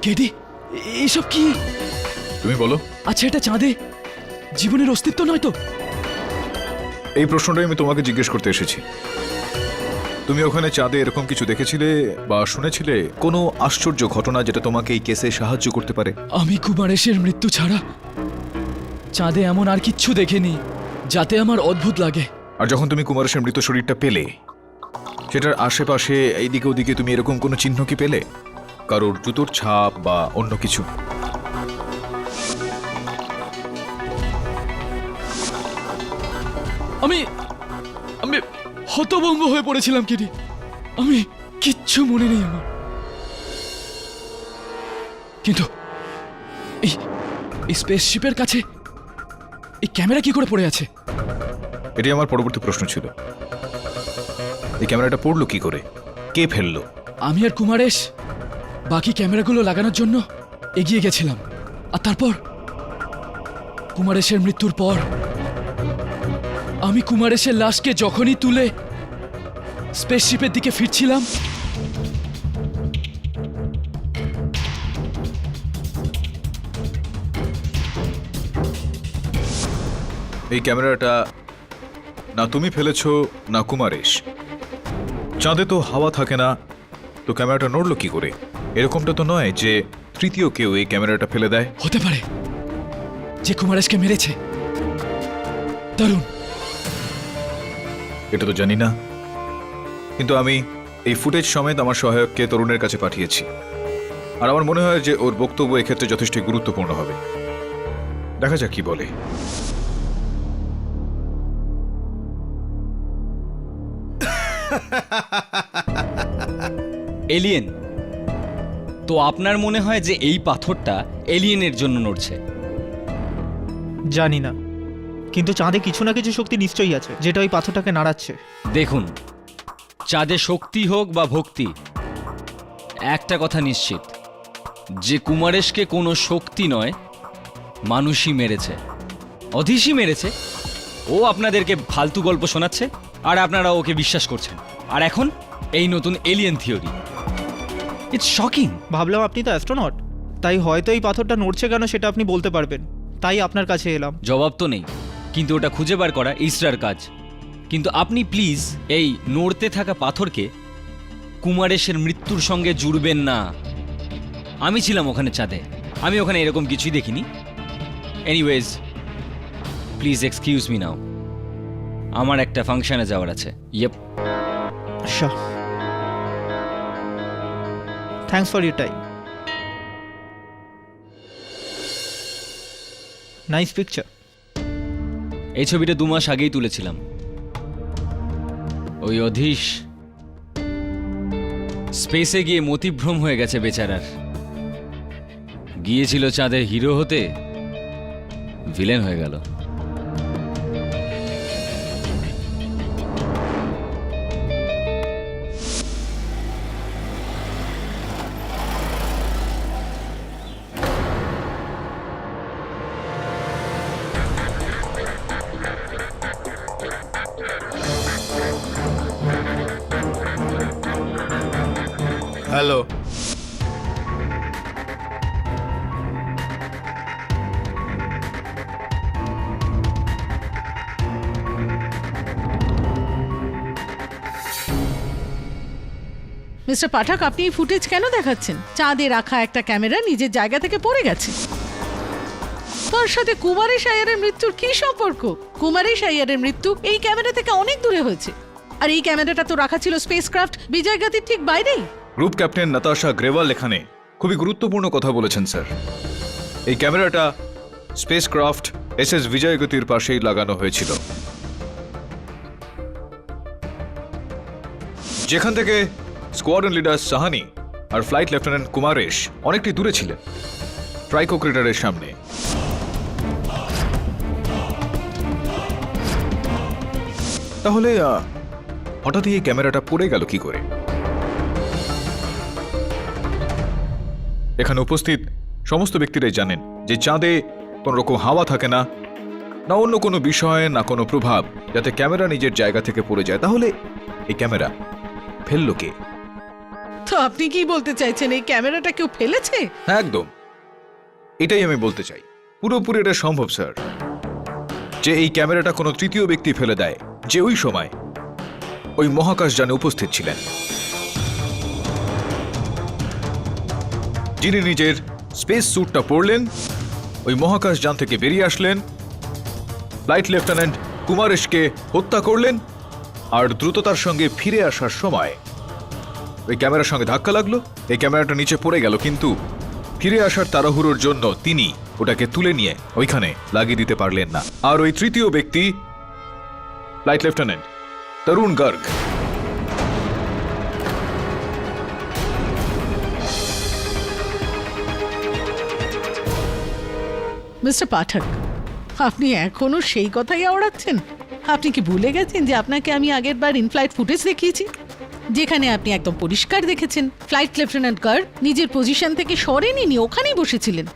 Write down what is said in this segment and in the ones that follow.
KD, এসব কি? তুমি বলো। আচ্ছা, এটা চাঁদে জীবনের অস্তিত্ব নয় তো? এই প্রশ্নটাই আমি তোমাকে জিজ্ঞেস করতে এসেছি। তুমি ওখানে চাঁদে এরকম কিছু দেখেছিলে বা শুনেছিলে, কোনো আশ্চর্য ঘটনা যেটা তোমাকে এই কেসে সাহায্য করতে পারে? আমি কুমারেশের মৃত্যু ছাড়া চাঁদে এমন আর কিচ্ছু দেখিনি যাতে আমার অদ্ভুত লাগে। আর যখন তুমি কুমারেশের মৃত শরীরটা পেলে, সেটার আশেপাশে এইদিকে ওদিকে তুমি এরকম কোনো চিহ্ন কি পেলে? কারোর জুতোর ছাপ বা অন্য কিছু? আমি আমি হতভম্ব হয়ে পড়েছিলাম কেডি। আমি কিচ্ছু মনে নেই আমার। কিন্তু এই স্পেসশিপের কাছে এই ক্যামেরা কি করে পড়ে আছে? এটি আমার পরবর্তী প্রশ্ন ছিল। এই ক্যামেরাটা পড়লো কি করে? কে ফেললো? আমি আর কুমারেশ বাকি ক্যামেরাগুলো লাগানোর জন্য এগিয়ে গেছিলাম। আর তারপর কুমারেশের মৃত্যুর পর আমি কুমারেশের লাশকে যখনই তুলে স্পেসশিপের দিকে ফিরছিলাম, এই ক্যামেরাটা না তুমি ফেলেছো না কুমারেশ। চাঁদে তো হাওয়া থাকে না, তো ক্যামেরাটা নড়লো কি করে? এরকমটা তো নয় যে তৃতীয় কেউ এই ক্যামেরাটা ফেলে দেয়। হতে পারে যে কুমারেশকে মেরেছে তরুণ। এটা তো জানি না, কিন্তু আমি এই ফুটেজ সমেত আমার সহায়ককে তরুণের কাছে পাঠিয়েছি। আর আমার মনে হয় যে ওর বক্তব্য এক্ষেত্রে যথেষ্ট গুরুত্বপূর্ণ হবে। দেখা যাক কি বলে। এলিয়েন? তো আপনার মনে হয় যে এই পাথরটা এলিয়েনের জন্য নড়ছে? জানি না, কিন্তু চাঁদে কিছু না কিছু শক্তি নিশ্চয়ই আছে যেটা ওই পাথরটাকে নাড়াচ্ছে। দেখুন, চাঁদে শক্তি হোক বা ভক্তি, একটা কথা নিশ্চিত, যে কুমারেশকে কোনো শক্তি নয়, মানুষই মেরেছে, অধীশই মেরেছে। ও আপনাদেরকে ফালতু গল্প শোনাচ্ছে আর আপনারা ওকে বিশ্বাস করছেন। আর এখন এই নতুন এলিয়েন থিওরি, ইটস শকিং। ভাবলাম আপনি তো অ্যাস্ট্রোনট, তাই হয়তো এই পাথরটা নড়ছে কেন সেটা আপনি বলতে পারবেন, তাই আপনার কাছে এলাম। জবাব তো নেই, কিন্তু ওটা খুঁজে বার করা ইসরার কাজ। কিন্তু আপনি প্লিজ এই নড়তে থাকা পাথরকে কুমারেশের মৃত্যুর সঙ্গে জুড়বেন না। আমি ছিলাম ওখানে চাঁদে, আমি ওখানে এরকম কিছুই দেখিনি। Anyways, please excuse me now, আমার একটা ফাংশনে যাওয়ার আছে। ইয়েপ। Shah, thanks for your time. Nice picture. এই ছবিটা 2 মাস আগেই তুলেছিলাম। ওই অধীশ স্পেসে গিয়ে মতিভ্রম হয়ে গেছে বেচারার। গিয়েছিল চাঁদে হিরো হতে, ভিলেন হয়ে গেল। হ্যালো, মিস্টার পাঠক, আপনি এই ফুটেজ কেন দেখাচ্ছেন? চাঁদে রাখা একটা ক্যামেরা নিজের জায়গা থেকে পড়ে গেছে। তার সাথে কুমারেশ আইয়ারের মৃত্যুর কি সম্পর্ক? কুমারেশ আইয়ারের মৃত্যু এই ক্যামেরা থেকে অনেক দূরে হয়েছে, আর এই ক্যামেরাটা তো রাখা ছিল স্পেসক্রাফট বিজয় গাতির ঠিক বাইরেই। গ্রুপ ক্যাপ্টেন নাতাশা গ্রেওয়াল এখানে খুবই গুরুত্বপূর্ণ কথা বলেছেন স্যার। এই ক্যামেরাটা স্পেসক্রাফট এসএস বিজয়গতির পাশেই লাগানো হয়েছিল, যেখান থেকে স্কোয়াড্রন লিডার সাহানি আর ফ্লাইট লেফটেন্যান্ট কুমারেশ অনেকটি দূরে ছিলেন, ট্রাইকো ক্রেটারের সামনে। তাহলে হঠাৎই এই ক্যামেরাটা পড়ে গেল কি করে? এখানে উপস্থিত সমস্ত ব্যক্তিরাই জানেন যে চাঁদে কোন রকম হাওয়া থাকে না, না অন্য কোনো বিষয়, না কোনো প্রভাব যাতে ক্যামেরা নিজের জায়গা থেকে পড়ে যায়। তাহলে এই ক্যামেরা ফেললো কে? তো আপনি কি বলতে চাইছেন, এই ক্যামেরাটা কেউ ফেলেছে? হ্যাঁ একদম, এটাই আমি বলতে চাই। পুরোপুরি এটা সম্ভব স্যার যে এই ক্যামেরাটা কোনো তৃতীয় ব্যক্তি ফেলে দেয়, যে ওই সময় ওই মহাকাশযানে উপস্থিত ছিলেন, যিনি নিজের স্পেস স্যুটটা পরলেন, ওই মহাকাশযান থেকে বেরিয়ে আসলেন, ফ্লাইট লেফটেন্যান্ট কুমারেশকে হত্যা করলেন, আর দ্রুততার সঙ্গে ফিরে আসার সময় ওই ক্যামেরার সঙ্গে ধাক্কা লাগলো, এই ক্যামেরাটা নিচে পড়ে গেল, কিন্তু ফিরে আসার তাড়াহুড়োর জন্য তিনি ওটাকে তুলে নিয়ে ওইখানে লাগিয়ে দিতে পারলেন না। আর ওই তৃতীয় ব্যক্তি ফ্লাইট লেফটেন্যান্ট তরুণ গার্গ। মিস্টার পাঠক, আপনি এখনো সেই কথাই আওড়াচ্ছেন? আপনি কি ভুলে গেছেন যে আপনাকে আমি আগের বার ইনফ্লাইট ফুটেজ দেখিয়েছি, যেখানে আপনি একদম পরিষ্কার দেখেছেন ফ্লাইট লেফটেন্যান্ট গার্ড নিজের পজিশন থেকে সরেনি, ওখানেই বসেছিলেন।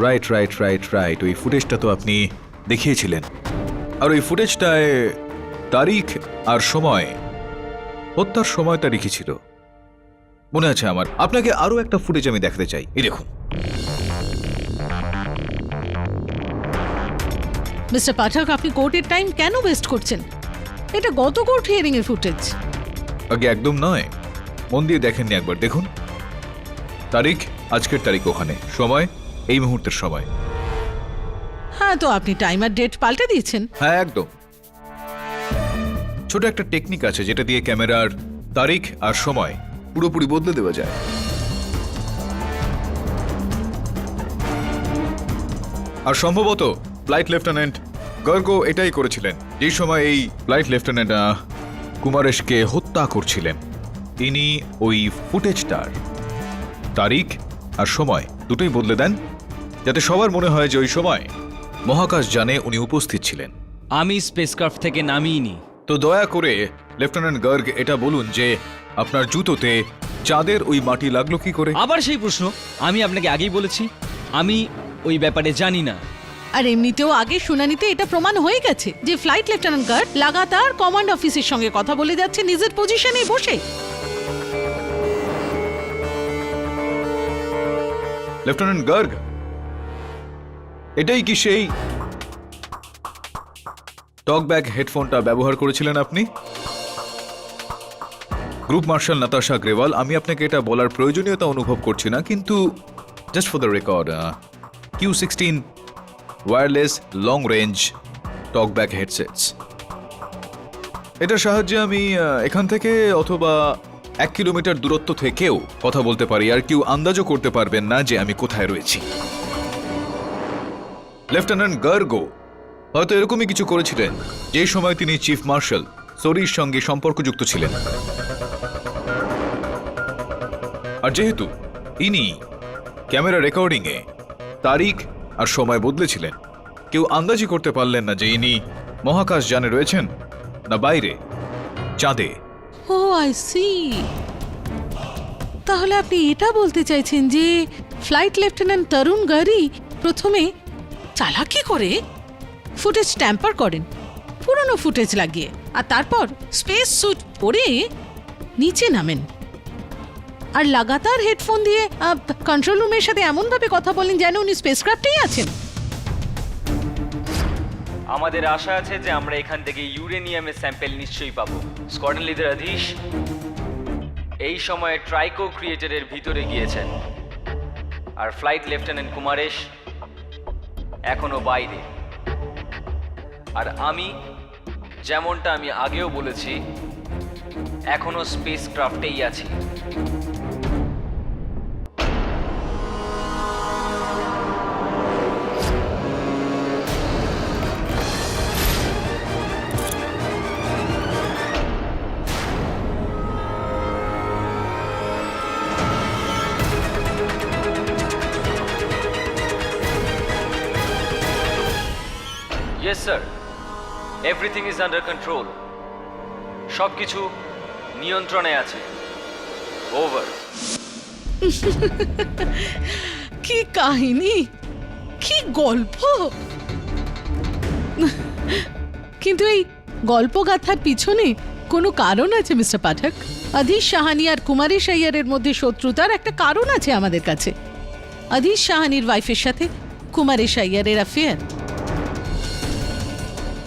রাইট রাইট রাইট রাইট, ওই ফুটেজটা তো আপনি দেখিয়েছিলেন, আর ওই ফুটেজটায় তারিখ আর সময়, হত্যার সময় তারিখই ছিল, মনে আছে আমার। আপনাকে আরো একটা ফুটেজ আমি দেখাতে চাই, এই দেখুন। মিস্টার পাঠক, আপনি কোর্টের টাইম কেন ওয়েস্ট করছেন? এটা গত কোর্ট হিয়ারিং এর ফুটেজ। আগে একদম নয়, মন দিয়ে দেখেননি একবার, দেখুন। তারিখ আজকের তারিখ ওখানে, সময় এই মুহূর্তের সময়। হ্যাঁ, তো আপনি টাইম আর ডেট পাল্টে দিয়েছেন। হ্যাঁ একদম। ছোট একটা টেকনিক আছে যেটা দিয়ে ক্যামেরার তারিখ আর সময় পুরোপুরি বদলে দেওয়া যায়। আর সম্ভবত ফ্লাইট লেফটেন্যান্ট গার্গো এটাই করেছিলেন, যেই সময় এই ফ্লাইট লেফটেন্যান্ট কুমারেশকে হত্যা করছিলেন, তিনি ওই ফুটেজটার তারিখ আর সময় দুটোই বদলে দেন, যাতে সবার মনে হয় যে ওই সময় মহাকাশযানে উনি উপস্থিত ছিলেন। আমি স্পেসক্রাফট থেকে নামিনি। তো দয়া করে লেফটেন্যান্ট গার্গ এটা বলুন যে আপনার জুতোতে চাঁদের ওই মাটি লাগলো কি করে? আবার সেই প্রশ্ন? আমি আপনাকে আগেই বলেছি আমি ওই ব্যাপারে জানি না। আর এমনিতেও আগে শুনানিতে এটা প্রমাণ হয়ে গেছে যে ফ্লাইট লেফটেন্যান্ট গার্ড লাগাতার কমান্ড অফিসের সঙ্গে কথা বলে যাচ্ছে নিজের পজিশনে বসে। লেফটেন্যান্ট গার্গ, এটাই কি সেই টকব্যাক হেডফোনটা ব্যবহার করেছিলেন আপনি? গ্রুপ মার্শাল নাতাশা গ্রেওয়াল, আমি আপনাকে এটা বলার প্রয়োজনীয়তা অনুভব করছি না, কিন্তু just for the record, Q16 wireless long range talkback headsets, এটার সাহায্যে আমি এখান থেকে অথবা 1 কিলোমিটার দূরত্ব থেকেও কথা বলতে পারি, আর কেউ আন্দাজও করতে পারবেন না যে আমি কোথায় রয়েছি। লেফটেন্যান্ট গার্গো হয়তো এরকমই কিছু করেছিলেন যে সময় তিনি চিফ মার্শাল সোরির সঙ্গে সম্পর্কযুক্ত ছিলেন। আর যেহেতু ইনি ক্যামেরা রেকর্ডিংয়ে তারিখ আর সময় বদলেছিলেন, কেউ আন্দাজই করতে পারলেন না যে ইনি মহাকাশযানে রয়েছেন না বাইরে চাঁদে। ও আই সি। তাহলে আপনি এটা বলতে চাইছেন যে ফ্লাইট লেফটেন্যান্ট তরুণ গারি প্রথমে চালাকি করে ফুটেজ ট্যাম্পার করেন পুরনো ফুটেজ লাগিয়ে, আর তারপর স্পেস স্যুট পরে নিচে নামেন, আর লাগাতার হেডফোন দিয়ে কন্ট্রোল রুমের সাথে এমনভাবে কথা বলেন যেন উনি স্পেসক্রাফটেই আছেন। আমাদের আশা আছে যে আমরা এখান থেকে ইউরেনিয়ামের স্যাম্পেল নিশ্চয়ই পাবো। স্কোয়াড্রন লিডার আধীশ এই সময়ে ট্রাইকো ক্রিয়েটারের ভিতরে গিয়েছেন, আর ফ্লাইট লেফটেন্যান্ট কুমারেশ এখনো বাইরে। আর আমি যেমনটা আমি আগেও বলেছি, এখনো স্পেস ক্রাফটেই আছি। Yes, sir. Everything is under control. সবকিছু নিয়ন্ত্রণে আছে। ওভার। কি কাহিনী, কি গল্প! কিন্তু এই গল্পগাথার পিছনে কোনো কারণ আছে মিস্টার পাঠক। অধীশ সাহানি আর কুমারেশ আইয়ারের মধ্যে শত্রুতার একটা কারণ আছে আমাদের কাছে। অধীশ সাহানির ওয়াইফের সাথে কুমারেশ আইয়ারের অ্যাফেয়ার।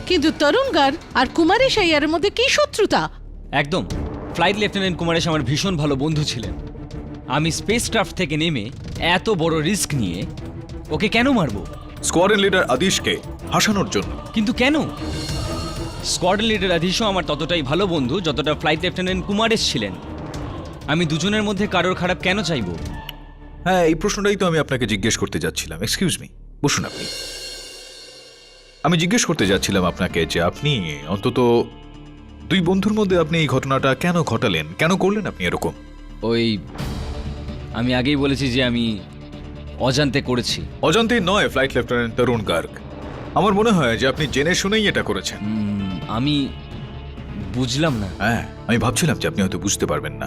কিন্তু তরুণ গার্গ আর কুমারেশ আইয়ারের মধ্যে কি শত্রুতা? একদম। ফ্লাইট লেফটেন্যান্ট কুমারেশ আমার ভীষণ ভালো বন্ধু ছিলেন। আমি স্পেসক্রাফট থেকে নেমে এত বড় রিস্ক নিয়ে ওকে কেন মারবো? স্কোয়াড্রন লিডার আদিশকে হাসানোর জন্য। কিন্তু কেন? স্কোয়াড্রন লিডার আদিশও আমার ততটাই ভালো বন্ধু যতটা ফ্লাইট লেফটেন্যান্ট কুমারেশ ছিলেন। আমি দুজনের মধ্যে কারোর খারাপ কেন চাইবো? হ্যাঁ, এই প্রশ্নটাই তো আমি আপনাকে জিজ্ঞেস করতে যাচ্ছিলাম। এক্সকিউজ মি, বসুন আপনি। আমি জিজ্ঞেস করতে যাচ্ছিলাম আপনাকে যে আপনি অন্তত দুই বন্ধুর মধ্যে আপনি এই ঘটনাটা কেন ঘটালেন, কেন করলেন আপনি এরকম? ওই আমি আগেই বলেছি যে আমি অজান্তে করেছি। অজান্তেই নয় ফ্লাইট লেফটেন্যান্ট তরুণ গার্গ, আমার মনে হয় যে আপনি জেনে শুনেই এটা করেছেন। আমি বুঝলাম না। হ্যাঁ, আমি ভাবছিলাম যে আপনি হয়তো বুঝতে পারবেন না।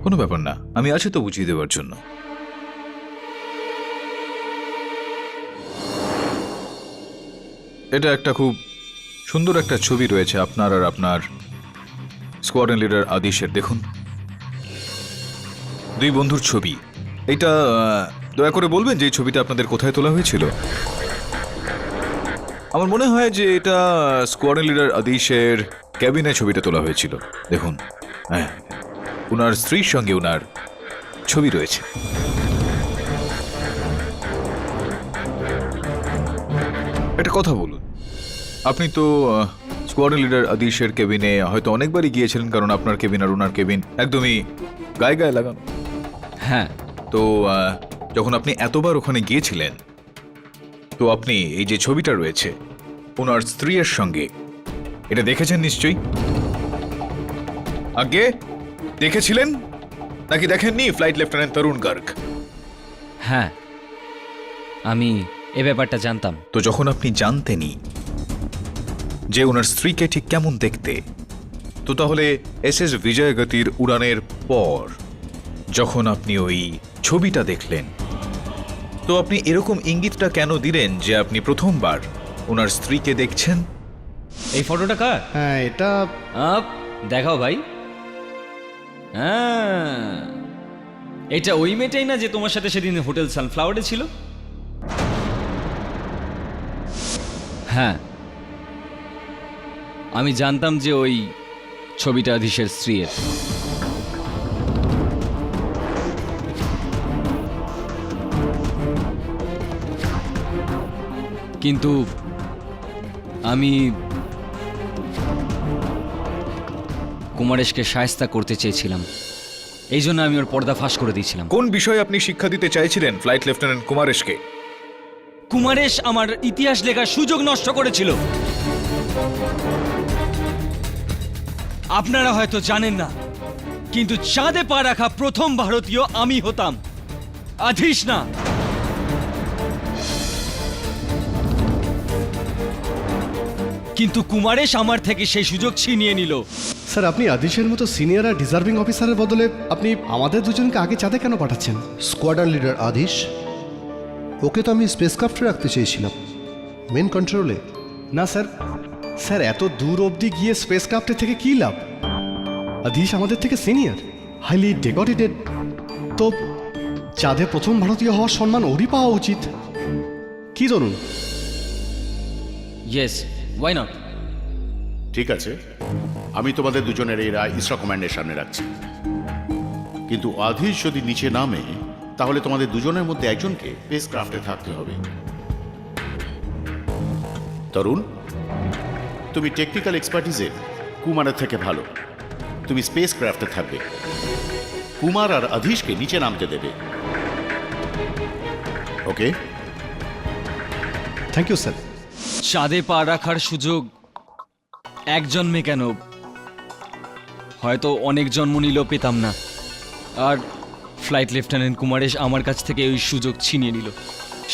কোনো ব্যাপার না, আমি আছি তো বুঝিয়ে দেওয়ার জন্য। এটা একটা খুব সুন্দর একটা ছবি রয়েছে আপনার আর আপনার স্কোয়াড্রন লিডার আদিশের। দেখুন, দুই বন্ধুর ছবি। এটা দয়া করে বলবেন যে এই ছবিটা আপনাদের কোথায় তোলা হয়েছিল? আমার মনে হয় যে এটা স্কোয়াড্রন লিডার আদিশের ক্যাবিনে ছবিটা তোলা হয়েছিল। দেখুন, হ্যাঁ, ওনার স্ত্রীর সঙ্গে ওনার ছবি রয়েছে। একটা কথা বলুন, আপনি তো স্কোয়াড্রন লিডার আদিশের কেবিনে হয়তো অনেকবারই গিয়েছিলেন, কারণ আপনার কেবিন আর ওনার কেবিন একদমই গায়ে গায়ে লাগানো। হ্যাঁ। তো যখন আপনি এতবার ওখানে গিয়েছিলেন, তো আপনি এই যে ছবিটা রয়েছে ওনার স্ত্রীর সঙ্গে, এটা দেখেছেন নিশ্চয়ই? আগে দেখেছিলেন নাকি দেখেননি ফ্লাইট লেফটেন্যান্ট তরুণ গার্গ? হ্যাঁ, আমি এ ব্যাপারটা জানতাম। তো যখন আপনি জানতেনই যে ওনার স্ত্রীকে ঠিক কেমন দেখতে, তো তাহলে এসএস বিজয়গতির উড়ানের পর যখন আপনি ওই ছবিটা দেখলেন, তো আপনি এরকম ইঙ্গিতটা কেন দিলেন যে আপনি প্রথমবার ওনার স্ত্রীকে দেখছেন? এই ফটোটা কার? হ্যাঁ, এটা দেখাও ভাই। হ্যাঁ, এটা ওই মেয়েটাই না যে তোমার সাথে সেদিন হোটেল সানফ্লাওয়ারে ছিল? হ্যাঁ, আমি জানতাম যে ওই ছবিটা আদিশের স্ত্রীর। কিন্তু আমি কুমারেশকে শায়েস্তা করতে চেয়েছিলাম, এই জন্য আমি ওর পর্দা ফাঁস করে দিয়েছিলাম। কোন বিষয়ে আপনি শিক্ষা দিতে চাইছিলেন ফ্লাইট লেফটেন্যান্ট কুমারেশকে? কুমারেশ আমার ইতিহাস লেখার সুযোগ নষ্ট করেছিল। আপনারা হয়তো জানেন না, কিন্তু চাঁদে পা রাখা প্রথম ভারতীয় আমি হতাম, আধিশ না। কিন্তু কুমারেশ আমার থেকে সেই সুযোগ ছিনিয়ে নিল। স্যার, আপনি আদিশের মতো সিনিয়র আর ডিজার্ভিং অফিসারের বদলে আপনি আমাদের দুজনকে আগে চাঁদে কেন পাঠাচ্ছেন? স্কোয়াড্রন লিডার আদিশ, ওকে তো আমি স্পেসক্রাফটে রাখতে চেয়েছিলাম, মেন কন্ট্রোলে। না স্যার, স্যার এত দূর অবধি গিয়ে স্পেসক্রাফটের থেকে কী লাভ? আদিশ আমাদের থেকে সিনিয়র, হাইলি ডেকোরেটেড। তো চাঁদে প্রথম ভারতীয় হওয়ার সম্মান ওরই পাওয়া উচিত। কি ধরুন? Yes, why not? ঠিক আছে, আমি তোমাদের দুজনের এই রায় ইসরা কমান্ডের সামনে রাখছি। কিন্তু আধিশ যদি নিচে নামে, তাহলে তোমাদের দুজনের মধ্যে একজনকে স্পেস ক্রাফটে থাকতে হবে। তরুণ, তুমি টেকনিক্যাল এক্সপার্টিজে কুমারের থেকে ভালো, তুমি স্পেস ক্রাফটে থাকবে। কুমার আর আধিশকে নিচে নামতে দেবে। ওকে? Thank you sir. চাঁদে পা রাখার সুযোগ এক জন্মে কেন, হয়তো অনেক জন্ম নিলেও পেতাম না। আর ফ্লাইট লেফটেন্যান্ট কুমারেশ আমার কাছ থেকে ওই সুযোগ ছিনিয়ে নিল।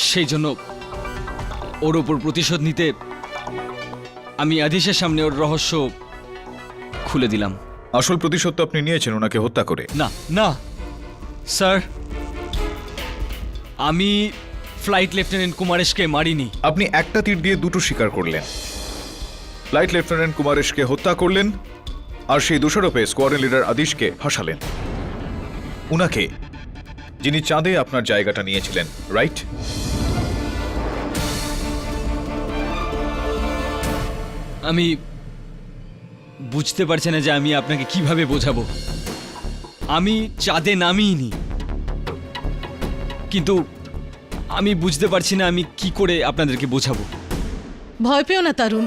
সেই জন্য ওর ওপর প্রতিশোধ নিতে আমি আদিশের সামনে ওর রহস্য খুলে দিলাম। আসল প্রতিশোধ তো আপনি নিয়েছেন ওনাকে হত্যা করে। না না স্যার, আমি ফ্লাইট লেফটেন্যান্ট কুমারেশকে মারিনি। আপনি একটা তীর দিয়ে দুটো শিকার করলেন। ফ্লাইট লেফটেন্যান্ট কুমারেশকে হত্যা করলেন আর সেই দোষারোপে স্কোয়াড্রন লিডার আদিশকে ফাঁসালেন, উনাকে, যিনি চাঁদে আপনার জায়গাটা নিয়েছিলেন, রাইট? আমি বুঝতে পারছি না যে আমি আপনাকে কিভাবে বোঝাবো। আমি চাঁদে নামিনি, কিন্তু আমি বুঝতে পারছি না আমি কি করে আপনাদেরকে বোঝাবো। ভয় পেও না তরুণ,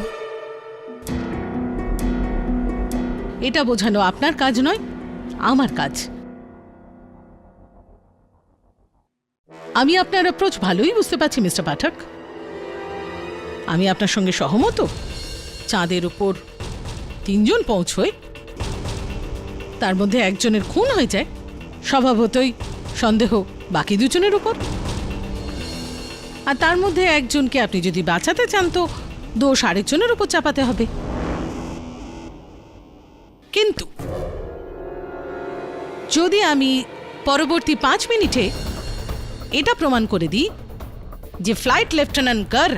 এটা বোঝানো আপনার কাজ নয়, আমার কাজ। আমি আপনার অ্যাপ্রোচ ভালোই বুঝতে পারছি মিস্টার পাঠক। আমি আপনার সঙ্গে সহমত। চাঁদের উপর 3 জন পৌঁছয়, তার মধ্যে একজনের খুন হয়ে যায়, স্বভাবতই সন্দেহ বাকি 2 জনের উপর। আর তার মধ্যে একজনকে আপনি যদি বাঁচাতে চান তো দোষ আরেকজনের উপর চাপাতে হবে। কিন্তু যদি আমি পরবর্তী 5 মিনিটে এটা প্রমাণ করে দিই যে ফ্লাইট লেফটেন্যান্ট গার্গ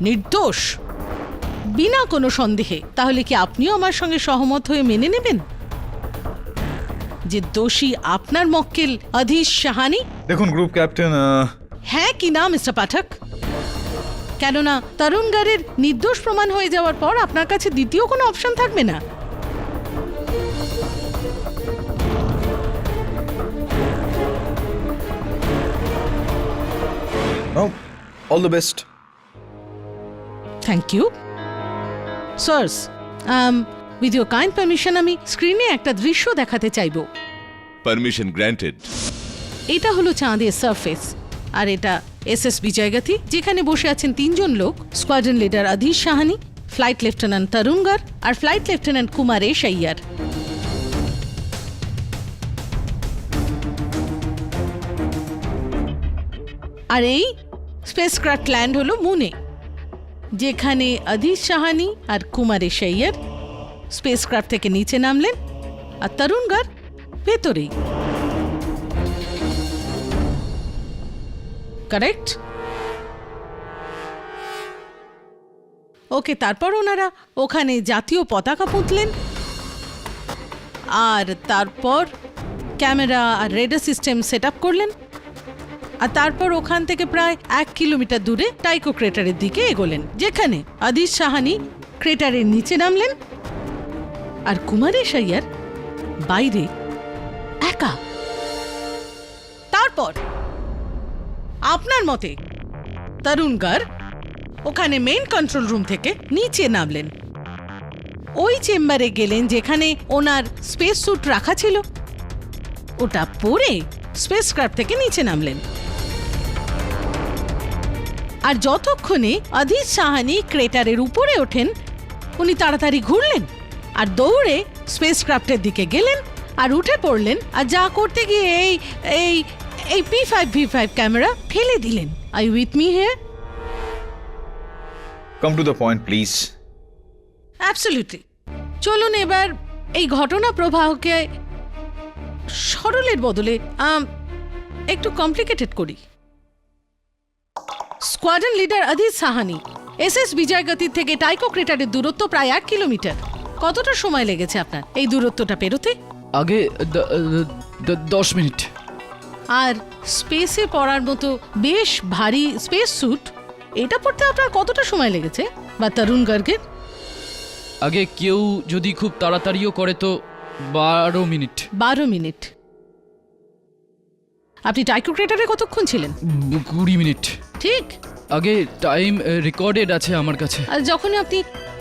নির্দোষ বিনা কোনো সন্দেহে, তাহলে কি আপনিও আমার সঙ্গে সহমত হয়ে মেনে নেবেন যে দোষী আপনার মক্কেল অধীশ সাহানি? দেখুন গ্রুপ ক্যাপ্টেন, হ্যাঁ কি না মিস্টার পাঠক? কেননা তরুণ গারের নির্দোষ প্রমাণ হয়ে যাওয়ার পর আপনার কাছে দ্বিতীয় কোনো অপশন থাকবে না। All the best. Thank you sirs. With your kind permission আমি স্ক্রিনে একটা দৃশ্য দেখাতে চাইব। Permission granted. এটা হলো চাঁদের সারফেস, আর এটা এসএস বিজয়গাতি, যেখানে বসে আছেন 3 জন লোক, squadron leader Adhish Sahani, flight lieutenant Tarun Gar আর ফ্লাইট লেফটেন্যান্ট কুমারেশ আইয়ার। আর এই স্পেসক্রাফট ল্যান্ড হলো মুনে, যেখানে অধীশ সাহানি আর কুমারেশ আইয়ার স্পেসক্রাফট থেকে নিচে নামলেন, আর তরুণ গার ভেতরেই। কারেক্ট? ওকে, তারপর ওনারা ওখানে জাতীয় পতাকা পুঁতলেন, আর তারপর ক্যামেরা আর রেডার সিস্টেম সেট আপ করলেন, আর তারপর ওখান থেকে প্রায় 1 কিলোমিটার দূরে টাইকো ক্রেটারের দিকে এগোলেন, যেখানে অধীশ সাহানি ক্রেটারের নিচে নামলেন আর কুমারেশ আইয়ার বাইরে একা। তারপর আপনার মতে তরুণ গার ওখানে মেইন কন্ট্রোল রুম থেকে নিচে নামলেন, ওই চেম্বারে গেলেন যেখানে ওনার স্পেস স্যুট রাখা ছিল, ওটা পরে স্পেসক্রাফট থেকে নিচে নামলেন। আর যতক্ষণে অধীশ সাহানি ক্রেটারের উপরে ওঠেন, উনি তাড়াতাড়ি ঘুরলেন আর দৌড়ে স্পেসক্রাফটের দিকে গেলেন আর উঠে পড়লেন, আর যা করতে গিয়ে এই এই এই P5V5 ক্যামেরা ফেলে দিলেন। Are you with me here? Come to the point please. Absolutely. চলুন এবার এই ঘটনা প্রবাহকে সরলের বদলে একটু কমপ্লিকেটেড করি। Squadron leader Adhish Sahani, SS বিজয়গতির থেকে টাইকো ক্রেটারের দূরত্ব প্রায় 1 কিলোমিটার। কতটা সময় লেগেছে আপনার এই দূরত্বটা পেরোতে? আগে 10 মিনিট। আর স্পেসে পড়ার মতো বেশ ভারী স্পেস স্যুট, এটা পড়তে আপনার কতটা সময় লেগেছে? বা তরুণ গার্গের? আগে কেউ যদি খুব তাড়াতাড়িও করে তো 12 মিনিট। 12 মিনিট। আপনি টাইকো ক্রেটারে কতক্ষণ ছিলেন? 20 মিনিট। ঠিক। আগে টাইম রেকর্ডেড আছে আমার কাছে। আর যখন আপনি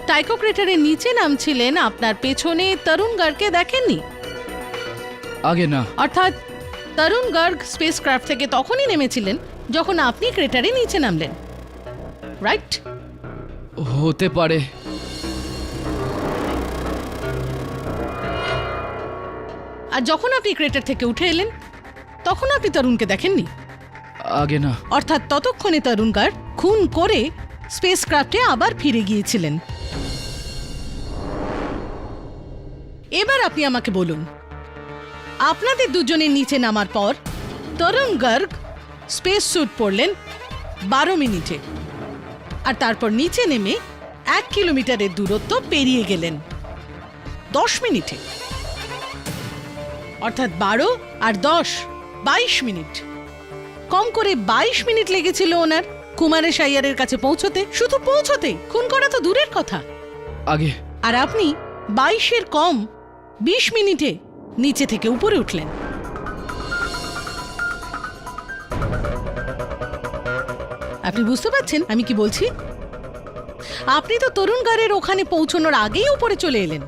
টাইকো ক্রেটারের নিচে নামছিলেন, আপনার পেছনে তরুণ গার্গকে দেখেননি? আগে না। অর্থাৎ তরুণ গার্গ স্পেসক্রাফট থেকে তখনই নেমেছিলেন যখন আপনি ক্রেটারে নিচে নামলেন, রাইট? হতে পারে। আর যখন আপনি ক্রেটার থেকে উঠে এলেন তখন আপনি তরুণকে দেখেননি? আগে না। অর্থাৎ ততক্ষণে তরুণ গার্গ খুন করে স্পেসক্রাফটে আবার ফিরে গিয়েছিলেন। এবার আপনি আমাকে বলুন, আপনাদের দুজনের নিচে নামার পর তরুণ গার্গ স্পেস স্যুট পরলেন 12 মিনিটে, আর তারপর নিচে নেমে 1 কিলোমিটারের দূরত্ব পেরিয়ে গেলেন 10 মিনিটে। অর্থাৎ 12 আর 10, 22 মিনিট। কম করে 22 মিনিট লেগেছিল ওনার কুমারেশ আইয়ারের কাছে পৌঁছতে। শুধু পৌঁছতে, খুন করা তো দূরের কথা। আগে আর আপনি 22-এর কম 20 মিনিটে নিচে থেকে উপরে উঠলেন। আপনি বুঝতে পারছেন আমি কি বলছি? আপনি তো তরুণগড়ের ওখানে পৌঁছানোর আগেই উপরে চলে এলেন,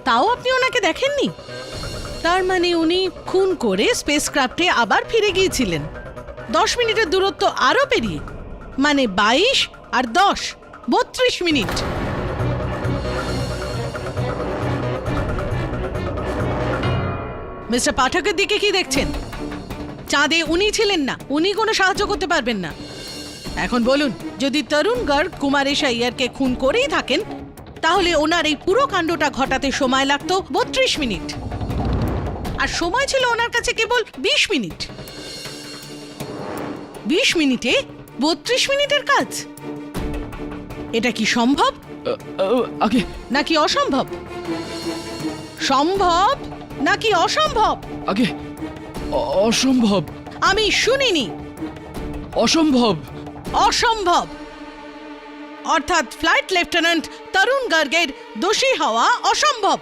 তাও আপনি ওনাকে দেখেননি। তার মানে উনি খুন করে স্পেসক্রাফটে আবার ফিরে গিয়েছিলেন 10 মিনিটের দূরত্ব আরো পেরিয়ে। মানে 22 আর 10, 32 মিনিট। মিস্টার পাঠকের দিকে কি দেখছেন? চাঁদে উনি ছিলেন না, উনি কোনো সাহায্য করতে পারবেন না। এখন বলুন, যদি তরুণ গর্গ কুমারেশ আইয়ারকে খুন করেই থাকেন, তাহলে ওনার এই পুরো কাণ্ডটা ঘটাতে সময় লাগতো 32 মিনিট, আর সময় ছিল ওনার কাছে কেবল 20 মিনিট। 20 মিনিটে 32 মিনিটের কাজ, এটা কি সম্ভব আগে নাকি অসম্ভব? সম্ভব নাকি অসম্ভব? আগে অসম্ভব, আমি শুনিনি। অসম্ভব। অসম্ভব অর্থাৎ ফ্লাইট লেফটেন্যান্ট তরুণ গর্গের দোষী হওয়া অসম্ভব।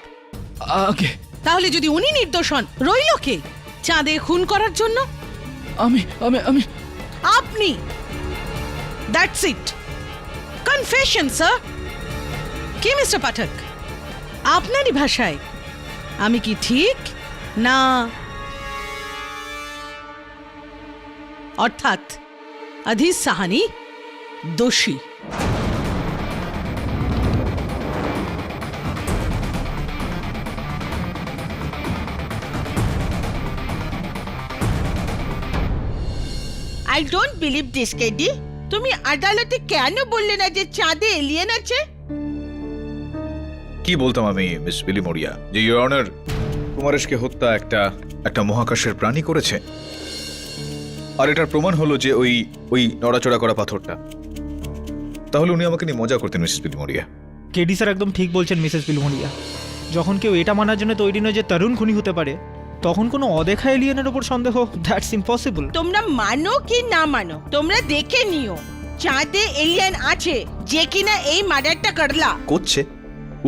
আগে তাহলে যদি উনি নির্দোষ হন, রইল কে চাঁদে খুন করার জন্য? আমি আমি আমি আপনি। That's it, confession sir. কি মিস্টার পাঠক, আপনারই ভাষায় আমি কি ঠিক না? অর্থাৎ অধীর সাহানি দোষী। I don't believe this KD. তুমি আদালতে কেন বললে না যে চাঁদে এলিয়েন আছে? কি বলতাম আমি মিস বিলি মরিয়া, যে ইউর অনার কুমারেশকে হত্যা একটা মহাকাশের প্রাণী করেছে, আর এটার প্রমাণ হলো যে ওই নড়াচড়া করা পাথরটা। তাহলে উনি আমাকে নিয়ে মজা করতেন মিসেস বিলি মরিয়া। কেডি স্যার একদম ঠিক বলছেন মিসেস বিলমোনিয়া। যখন কেউ এটা মানার জন্য তৈরি নয় যে তরুণ খুনি হতে পারে, তখন কোনো অদেখা এলিয়েনের ওপর সন্দেহ, দ্যাটস ইম্পসিবল। তোমরা মানো কি না মানো, তোমরা দেখে নিও চাঁদে এলিয়েন আছে, যে কিনা এই মার্ডারটা করলা।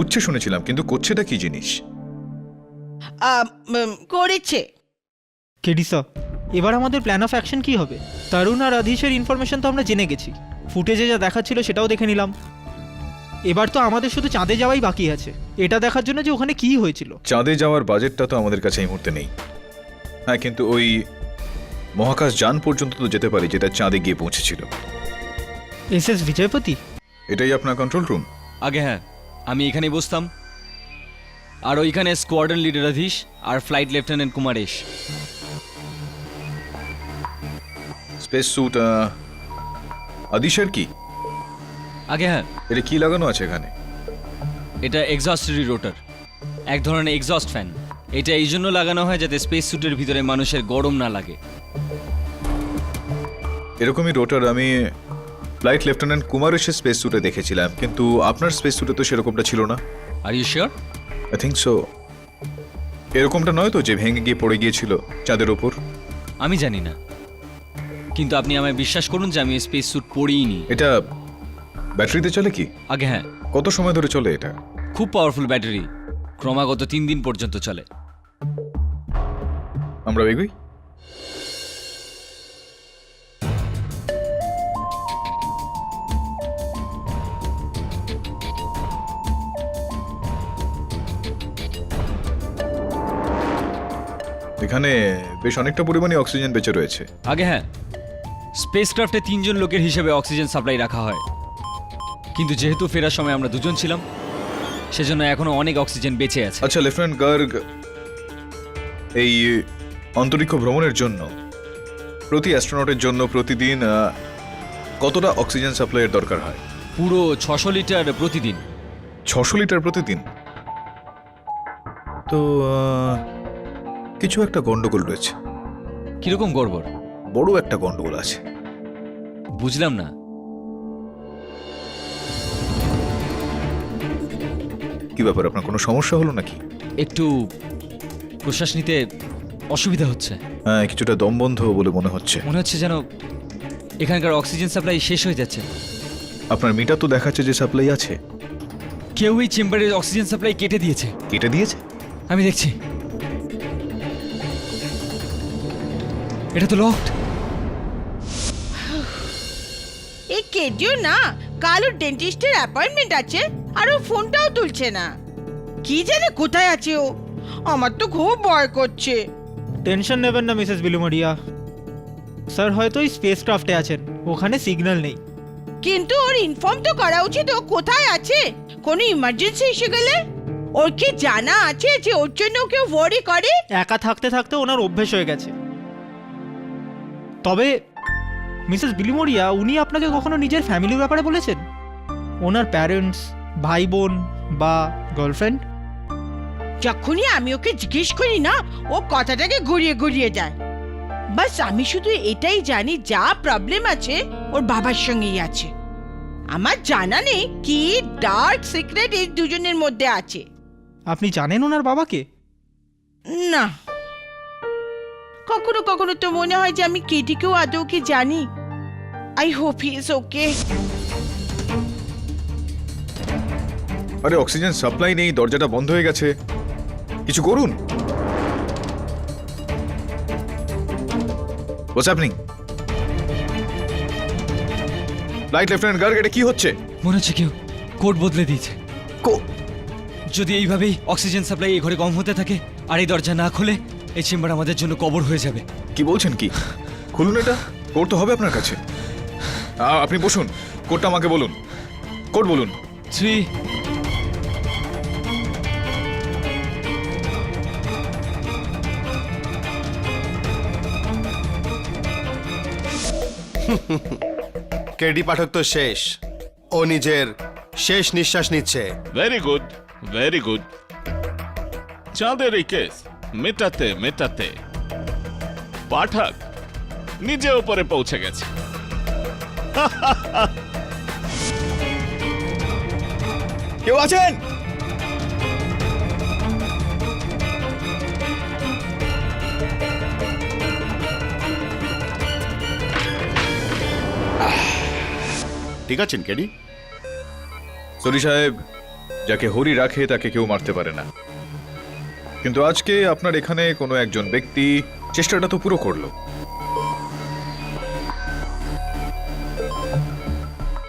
উচ্ছে শুনেছিলাম, কিন্তু করছেটা কি জিনিস? করেছে। কেডি স্যার, এবার আমাদের প্ল্যান অফ অ্যাকশন কি হবে? তরুণ আর আধীশের ইনফরমেশন তো আমরা জেনে গেছি, ফুটেজে যা দেখাচ্ছিল সেটাও দেখে নিলাম। এবার তো আমাদের শুধু চাঁদে যাওয়াই বাকি আছে, এটা দেখার জন্য যে ওখানে কি হয়েছিল। চাঁদে যাওয়ার বাজেটটা তো আমাদের কাছে এই মুহূর্তে নেই। হ্যাঁ, কিন্তু ওই মহাকাশ যান পর্যন্ত তো যেতে পারি, যেটা চাঁদে গিয়ে পৌঁছেছিল। এসএস বিজয়পতি, এটাই আপনার কন্ট্রোল রুম? আগে হ্যাঁ, আমি এখানেই বসতাম, আর ওইখানে স্কোয়াড্রন লিডার অধীশ আর flight lieutenant Kumaresh. Space suit আদিশের কি? আগে হ্যাঁ, এটা কি লাগানো আছে এখানে? এটা এক্সস্টরি রোটার, এক ধরনের এক্সস্ট ফ্যান। এটা এই জন্য লাগানো হয় যাতে স্পেস স্যুটের ভিতরে মানুষের গরম না লাগে। এরকমই রোটার আমি ফ্লাইট লেফটেন্যান্ট কুমারেশের স্পেস স্যুটে দেখেছিলাম, কিন্তু আপনার স্পেস স্যুটে তো সেরকমটা ছিল না। Are you sure? I think so. এরকমটা নয় তো যে ভেঙে গিয়ে পড়ে গিয়েছিল চাঁদের ওপর? আমি জানি না, কিন্তু আপনি আমায় বিশ্বাস করুন যে আমি স্পেস স্যুট পরিনি। এটা ব্যাটারিতে চলে কি? আগে হ্যাঁ, কত সময় ধরে চলে এটা? খুব পাওয়ারফুল ব্যাটারি, ক্রমাগত 3 দিন পর্যন্ত চলে। আমরা এগোই। এখানে বেশ অনেকটা পরিমাণে অক্সিজেন বেঁচে রয়েছে। আগে হ্যাঁ, স্পেসক্রাফটে 3 জন লোকের হিসেবে অক্সিজেন সাপ্লাই রাখা হয়, কিন্তু যেহেতু ফেরার সময় আমরা 2 জন ছিলাম, সেজন্য এখনো অনেক অক্সিজেন বেঁচে আছে। আচ্ছা লেফটেন্যান্ট গার্গ, এই অন্তরিক্ষ ভ্রমণের জন্য প্রতি অ্যাস্ট্রোনটের জন্য প্রতিদিন কতটা অক্সিজেন সাপ্লাইয়ের দরকার হয়? পুরো 600 লিটার প্রতিদিন। 600 লিটার প্রতিদিন? তো কিছু একটা গন্ডগোল রয়েছে। কিরকম গড়বড়? বড় একটা গন্ডগোল আছে। বুঝলাম না। কি ব্যাপার, আপনার কোনো সমস্যা হলো নাকি? একটু প্রশ্বাস নিতে অসুবিধা হচ্ছে। হ্যাঁ, কিছুটা দম বন্ধ বলে মনে হচ্ছে। মনে হচ্ছে যেন এখানকার অক্সিজেন সাপ্লাই শেষ হয়ে যাচ্ছে। আপনার মিটার তো দেখাচ্ছে যে সাপ্লাই আছে। কেউ এই চেম্বারের অক্সিজেন সাপ্লাই কেটে দিয়েছে। কেটে দিয়েছে? আমি দেখছি। এটা তো লকড। এই কেটিও না, কাল ওর ডেন্টিস্টের অ্যাপয়েন্টমেন্ট আছে আর ও ফোনটাও তুলছে না। কি জানে কোথায় আছে ও, আমার তো খুব ভয় করছে। টেনশন নেবেন না মিসেস বিলুমারিয়া, স্যার হয়তো ওই স্পেস ক্রাফটে আছেন, ওখানে সিগন্যাল নেই। কিন্তু ওর ইনফর্ম তো করা উচিত ও কোথায় আছে। কোনো ইমার্জেন্সি এসে গেলে ওর কি জানা আছে যে ওর জন্য কেউ ওয়ারি করে? একা থাকতে থাকতে ওনার অভ্যেস হয়ে গেছে। তবে মিসেস বিলুমোরিয়া, উনি আপনাকে কখনো নিজের ফ্যামিলির ব্যাপারে বলেছেন? ওনার প্যারেন্টস, ভাই বোন বা গার্লফ্রেন্ড? যখনই আমি ওকে জিজ্ঞেস করি না, ও কথাটাকে ঘুরিয়ে ঘুরিয়ে যায়। বাস আমি শুধু এটাই জানি যা প্রবলেম আছে ওর বাবার সঙ্গেই আছে। আমার জানা নেই কি ডার্ক সিক্রেট এই দুজনের মধ্যে আছে। আপনি জানেন ওনার বাবাকে? না, কখনো কখনো তো মনে হয় যে আমি কেটিকেও আদৌ কি জানি। I hope he is okay. আরে অক্সিজেন সাপ্লাই নেই, দরজাটা বন্ধ হয়ে গেছে, কিছু করুন। What's happening? Light lieutenant Garg, এটা কি হচ্ছে? মনে হচ্ছে কেউ কোড বদলে দিয়েছে। যদি এইভাবেই অক্সিজেন সাপ্লাই এই ঘরে কম হতে থাকে আর এই দরজা না খুলে, এই চেম্বার আমাদের জন্য কবর হয়ে যাবে। কি বলছেন কি? খুলুন এটা, কোড তো হবে আপনার কাছে। আপনি বসুন, কোডটা আমাকে বলুন, কোড বলুন। 3 কেডি পাঠক তো শেষ, ও নিজের শেষ নিঃশ্বাস নিচ্ছে। Very good, very good. চাঁদের এই কেস মেটাতে মেটাতে পাঠক নিজে উপরে পৌঁছে গেছে। কেউ আছেন? ঠিক আছেন কেডি? সরি সাহেব, যাকে হরি রাখে তাকে কেউ মারতে পারে না। কিন্তু আজকে আপনার এখানে কোনো একজন ব্যক্তি চেষ্টাটা তো পুরো করলো।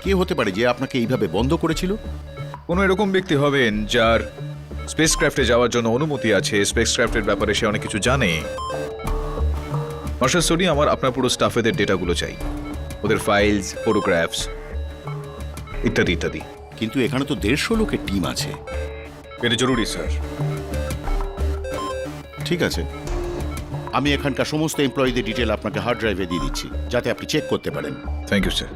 কে হতে পারে যে আপনাকে এইভাবে বন্ধ করেছিল? কোনো এরকম ব্যক্তি হবেন যার স্পেস ক্রাফটে যাওয়ার জন্য অনুমতি আছে, স্পেস ক্রাফটের ব্যাপারে সে অনেক কিছু জানে। মার্শাল সরি, আমার আপনার পুরো স্টাফেদের ডেটাগুলো চাই, ওদের ফাইলস, ফটোগ্রাফস ইত্যাদি ইত্যাদি। কিন্তু এখানে তো 150 লোকের টিম আছে। এটা জরুরি স্যার। ঠিক আছে, আমি এখানকার সমস্ত এমপ্লয়ীদের ডিটেল আপনাকে হার্ড ড্রাইভে দিয়ে দিচ্ছি, যাতে আপনি চেক করতে পারেন। Thank you sir.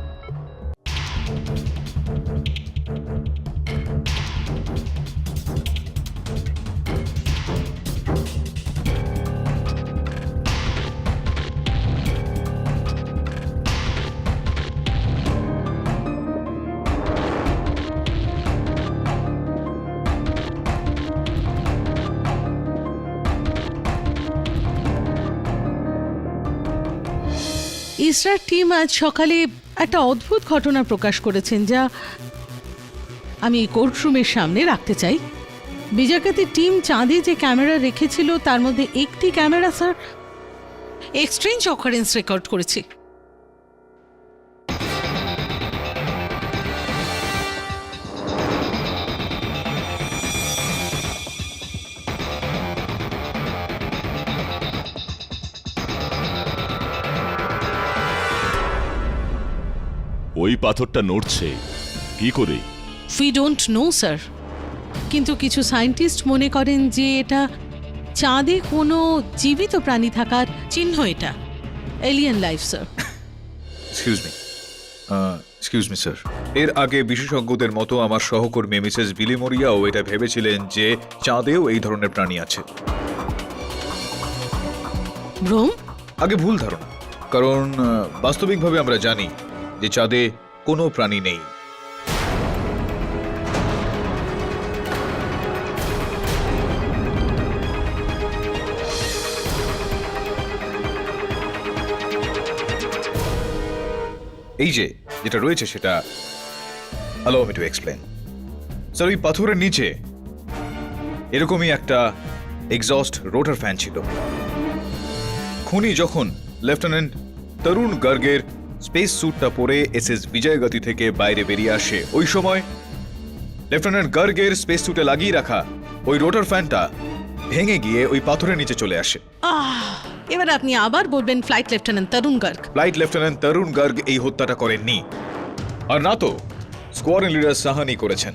ইসরার টিম আজ সকালে একটা অদ্ভুত ঘটনা প্রকাশ করেছেন, যা আমি এই কোর্টরুমের সামনে রাখতে চাই। বিজয়কাতির টিম চাঁদে যে ক্যামেরা রেখেছিল তার মধ্যে একটি camera sir exchange occurrence record করেছে। ওই পাথরটা নড়ছে কি করে? উই ডোন্ট নো স্যার, কিন্তু কিছু সায়েন্টিস্ট মনে করেন যে এটা চাঁদে কোনো জীবিত প্রাণী থাকার চিহ্ন। এটা alien life sir. Excuse me sir, এর আগে বিশেষজ্ঞদের মতো আমার সহকর্মী মিসেস বিলিমোরিয়াও এটা ভেবেছিলেন যে চাঁদেও এই ধরনের প্রাণী আছে। ভ্রম? আগে ভুল ধারণা, কারণ বাস্তবিকভাবে আমরা জানি যে চাঁদে কোনো প্রাণী নেই। এই যে যেটা রয়েছে সেটা allow me to explain. Sir, ওই পাথরের নিচে এরকমই একটা এক্সস্ট রোটার ফ্যান ছিল। খুনি যখন লেফটেন্যান্ট তরুণ গার্গের স্পেস স্যুটটা পরে এসএস বিজয়গতি থেকে বাইরে বেরিয়ে আসে, ওই সময় লেফটেন্যান্ট গার্গের স্পেস স্যুটে লাগিয়ে রাখা ওই রোটার ফ্যানটা ভেঙে গিয়ে ওই পাথরের নিচে চলে আসে। এবার আপনি আবার বলবেন ফ্লাইট লেফটেন্যান্ট তরুণ গার্গ। ফ্লাইট লেফটেন্যান্ট তরুণ গার্গ এই হত্যাটা করেননি, আর না তো স্কোয়াড্রন লিডার সাহানি করেছেন।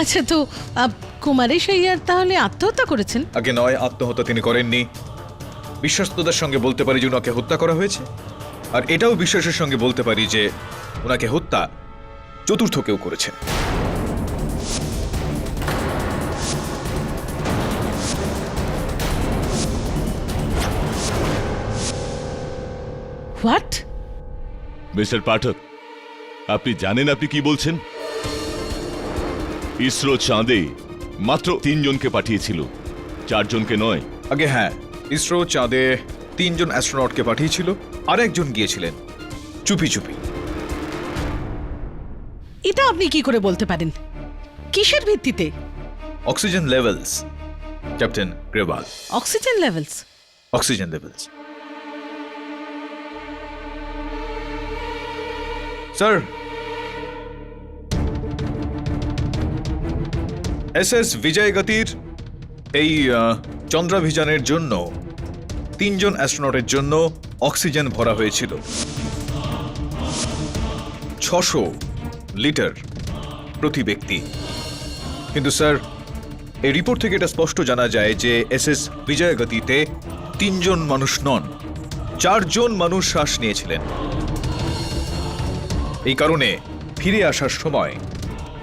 আচ্ছা, তো কুমারেশ আইয়ার তাহলে আত্মহত্যা করেছেন? আগে নয়, আত্মহত্যা তিনি করেননি। বিশ্বস্ততার সঙ্গে বলতে পারি যে ওনাকে হত্যা করা হয়েছে, আর এটাও বিশ্বাসের সঙ্গে বলতে পারি যে ওনাকে হত্যা চতুর্থ কেউ করেছে। হোয়াট? মিস্টার পাঠক, আপনি জানেন আপনি কি বলছেন? ইসরো চাঁদে মাত্র 3 জনকে পাঠিয়েছিল, 4 জনকে নয়। আগে হ্যাঁ, ইসরো চাঁদে 3 জন অ্যাস্ট্রোনটকে পাঠিয়েছিল, আর একজন গিয়েছিলেন চুপি চুপি। এটা আপনি কি করে বলতে পারেন? কিসের ভিত্তিতে? Oxygen levels, captain Grewal. Oxygen levels? Oxygen levels. Sir, SS বিজয়গতির এই চন্দ্রাভিযানের জন্য 3 জন অ্যাস্ট্রোনটের জন্য অক্সিজেন ভরা হয়েছিল 600 লিটার প্রতি ব্যক্তি। কিন্তু স্যার, এই রিপোর্ট থেকে এটা স্পষ্ট জানা যায় যে এসএস বিজয়গতিতে 3 জন মানুষ নন, 4 জন মানুষ শ্বাস নিয়েছিলেন। এই কারণে ফিরে আসার সময়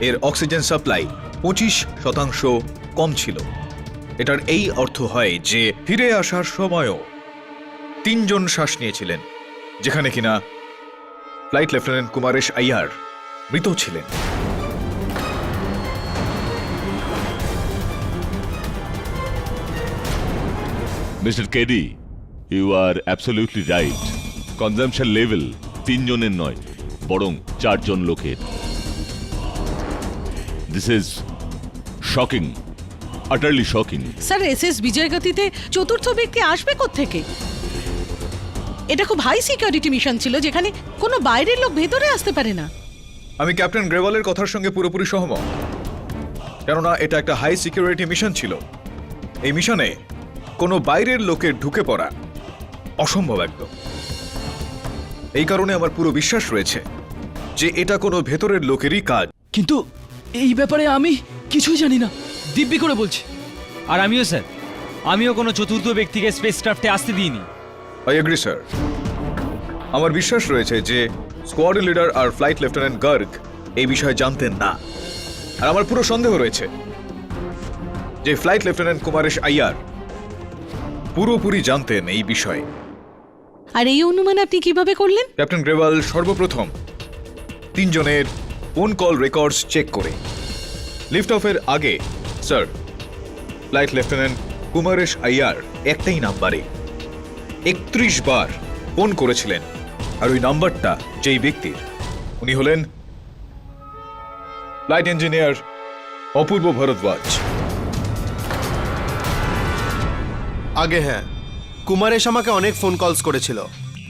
এর অক্সিজেন সাপ্লাই 25% কম ছিল। এটার এই অর্থ হয় যে ফিরে আসার সময়ও 3 জন শ্বাস নিয়েছিলেন, যেখানে কিনা ফ্লাইট লেফটেন্যান্ট কুমারেশ আইয়ার মৃত ছিলেন। Mr KD, you are absolutely right. Consumption level 3 জনের নয়, বরং 4 জন লোকের। This is shocking, utterly shocking. Sir, SS বিজয়গতিতে চতুর্থ ব্যক্তি আসবে কোত্থেকে? এটা খুব হাই সিকিউরিটি মিশন ছিল, যেখানে কোনো বাইরের লোক ভেতরে আসতে পারে না। আমি ক্যাপ্টেন গ্রেভালের কথার সঙ্গে পুরোপুরি সহমত, কেননা এটা একটা হাই সিকিউরিটি মিশন ছিল। এই মিশনে কোনো বাইরের লোকের ঢুকে পড়া অসম্ভব একদম। এই কারণে আমার পুরো বিশ্বাস রয়েছে যে এটা কোনো ভেতরের লোকেরই কাজ। কিন্তু এই ব্যাপারে আমি কিছুই জানি না, দিব্যি করে বলছি। আর আমিও স্যার, আমিও কোনো চতুর্থ ব্যক্তিকে স্পেসক্রাফটে আসতে দিইনি। I agree sir. আমার বিশ্বাস রয়েছে যে স্কোয়াড্রন লিডার আর ফ্লাইট লেফটেন্যান্ট গার্গ এই বিষয়ে জানতেন না, আর আমার পুরো সন্দেহ রয়েছে যে ফ্লাইট লেফটেন্যান্ট কুমারেশ আইয়ার পুরোপুরি জানতেন এই বিষয়ে। আর এই অনুমান আপনি কিভাবে করলেন? ক্যাপ্টেন গ্রেভাল সর্বপ্রথম 3 জনের ফোন কল রেকর্ডস চেক করে লিফট অফের আগে sir flight lieutenant Kumaresh Iyer একটাই নাম্বারে 31 বার ফোন করেছিলেন, আর ওই নাম্বারটা যেই ব্যক্তির, উনি হলেন ফ্লাইট ইঞ্জিনিয়ার অপূর্ব ভরদ্বাজ। আগে হ্যাঁ, কুমারেশ আমাকে অনেক ফোন কলস করেছিল।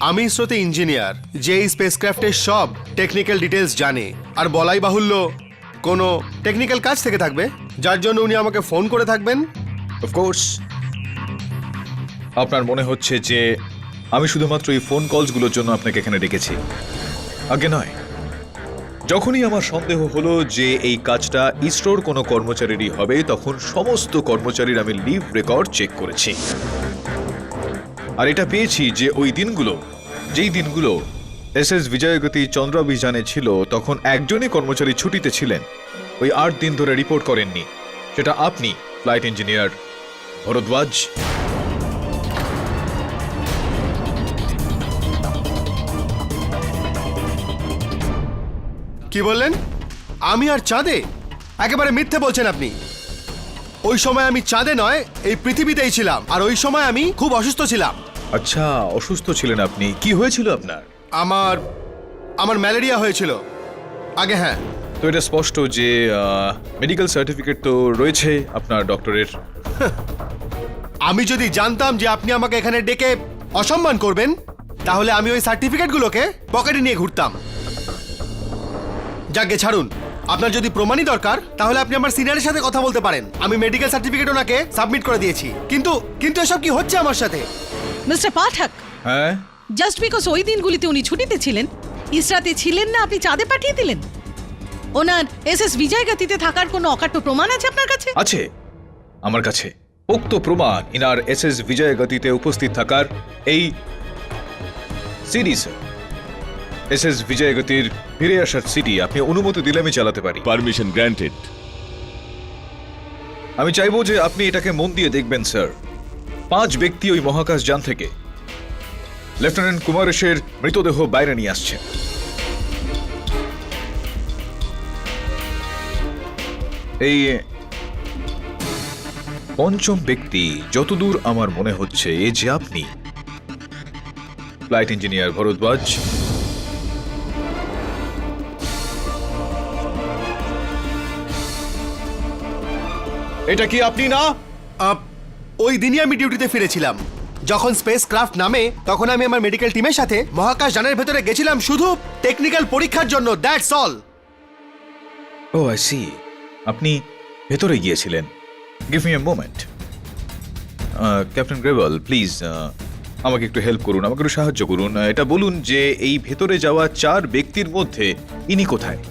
আমি ইসরোতে ইঞ্জিনিয়ার, যে এই স্পেসক্রাফটের সব টেকনিক্যাল ডিটেলস জানে, আর বলাই বাহুল্য কোনো টেকনিক্যাল কাজ থেকে থাকবে, যার জন্য উনি আমাকে ফোন করে থাকবেন। অফকোর্স, আপনার মনে হচ্ছে যে আমি শুধুমাত্র এই ফোন কলসগুলোর জন্য আপনাকে এখানে ডেকেছি। আগে নয়, যখনই আমার সন্দেহ হলো যে এই কাজটা ইসরোর কোনো কর্মচারীরই হবে, তখন সমস্ত কর্মচারীর আমি লিভ রেকর্ড চেক করেছি, আর এটা পেয়েছি যে ওই দিনগুলো, যেই দিনগুলো এসএস বিজয়গতি চন্দ্রাভিযানে ছিল, তখন একজনই কর্মচারী ছুটিতে ছিলেন। ওই 8 দিন ধরে রিপোর্ট করেননি, সেটা আপনি ফ্লাইট ইঞ্জিনিয়ার ভরদ্বাজ। কি বললেন? আমি আর চাঁদে? একেবারে মিথ্যে বলছেন আপনি। ওই সময় আমি চাঁদে নয়, এই পৃথিবীতেই ছিলাম, আর ওই সময় আমি খুব অসুস্থ ছিলাম। আচ্ছা, অসুস্থ ছিলেন আপনি। কি হয়েছিল আপনার? আমার আমার ম্যালেরিয়া হয়েছিল আগে। হ্যাঁ, তো এটা স্পষ্ট যে মেডিকেল সার্টিফিকেট তো রয়েছে আপনার ডক্টরের। আমি যদি জানতাম যে আপনি আমাকে এখানে ডেকে অসম্মান করবেন তাহলে আমি ওই সার্টিফিকেটগুলোকে পকেটে নিয়ে ঘুরতাম। যাকে ছাড়ুন, আপনার যদি প্রমাণই দরকার তাহলে আপনি আমার সিনিয়রের সাথে কথা বলতে পারেন। আমি মেডিকেল সার্টিফিকেট ওনাকে সাবমিট করে দিয়েছি। কিন্তু কিন্তু এসব কি হচ্ছে আমার সাথে? মিস্টার পাঠক, হ্যাঁ, জাস্ট বিকজ ওই দিনগুলিতে উনি ছুটিতে ছিলেন, ইসরাতে ছিলেন না, আপনি চাঁদে পাঠিয়ে দিলেন? ওনার এসএস বিজয়গতিতে থাকার কোনো অকাট্য প্রমাণ আছে আপনার কাছে? আছে আমার কাছে উক্ত প্রমাণ ইনার এসএস বিজয় গতিতে উপস্থিত থাকার। এই সিডি স্যার, এসএস বিজয় গতির ফিরে আসার সিডি আপনি অনুমতি দিলে আমি চালাতে পারি। Permission granted. আমি চাইবো যে আপনি এটাকে মন দিয়ে দেখবেন স্যার। 5 ব্যক্তি ওই মহাকাশ যান থেকে লেফটেন্যান্ট কুমারেশের মৃতদেহ বাইরে নিয়ে আসছেন। এই 5ম ব্যক্তি যতদূর আমার মনে হচ্ছে যে আপনি, ফ্লাইট ইঞ্জিনিয়ার ভরদ্বাজ। এটা কি আপনি না? ওই দিনই আমি ডিউটিতে ফিরেছিলাম। যখন স্পেস ক্রাফট নামে তখন আমি আমার মেডিকেল টিমের সাথে মহাকাশ যানের ভেতরে গেছিলাম শুধু টেকনিক্যাল পরীক্ষার জন্য, that's all. Oh I see, আপনি ভেতরে গিয়েছিলেন। Give me a moment. Captain Grewal, please আমাকে একটু হেল্প করুন, আমাকে একটু সাহায্য করুন। এটা বলুন যে এই ভেতরে যাওয়া 4 ব্যক্তির মধ্যে ইনি কোথায়?